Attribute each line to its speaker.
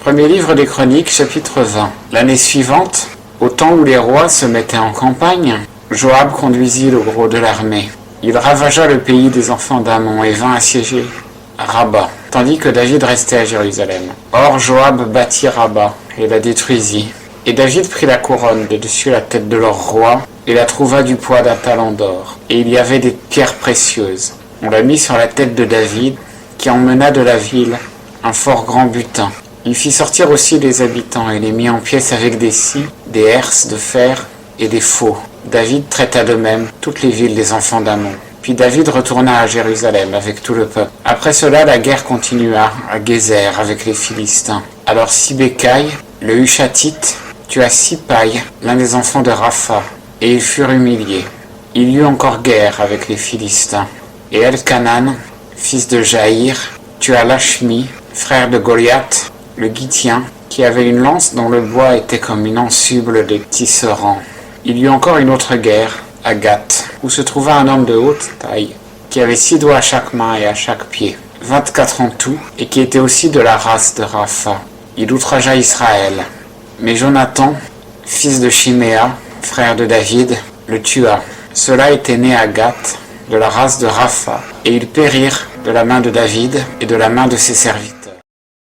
Speaker 1: Premier livre des Chroniques, chapitre 20. L'année suivante, au temps où les rois se mettaient en campagne, Joab conduisit le gros de l'armée. Il ravagea le pays des enfants d'Ammon et vint assiéger Rabba, tandis que David restait à Jérusalem. Or Joab bâtit Rabba et la détruisit. Et David prit la couronne de dessus la tête de leur roi et la trouva du poids d'un talent d'or. Et il y avait des pierres précieuses. On la mit sur la tête de David, qui emmena de la ville un fort grand butin. Il fit sortir aussi les habitants et les mit en pièces avec des scies, des herses de fer et des faux. David traita de même toutes les villes des enfants d'Ammon. Puis David retourna à Jérusalem avec tout le peuple. Après cela, la guerre continua à Gézer avec les Philistins. Alors Sibécaï, le Hushatite, tua Sipaï, l'un des enfants de Rapha, et ils furent humiliés. Il y eut encore guerre avec les Philistins. Et Elkanan, fils de Jaïr, tua Lachmi, frère de Goliath, le Gittien, qui avait une lance dont le bois était comme une ensuble de tisserand. Il y eut encore une autre guerre, à Gath, où se trouva un homme de haute taille, qui avait 6 doigts à chaque main et à chaque pied, 24 en tout, et qui était aussi de la race de Rapha. Il outragea Israël. Mais Jonathan, fils de Chiméa, frère de David, le tua. Ceux-là étaient nés à Gath, de la race de Rapha, et ils périrent de la main de David et de la main de ses serviteurs.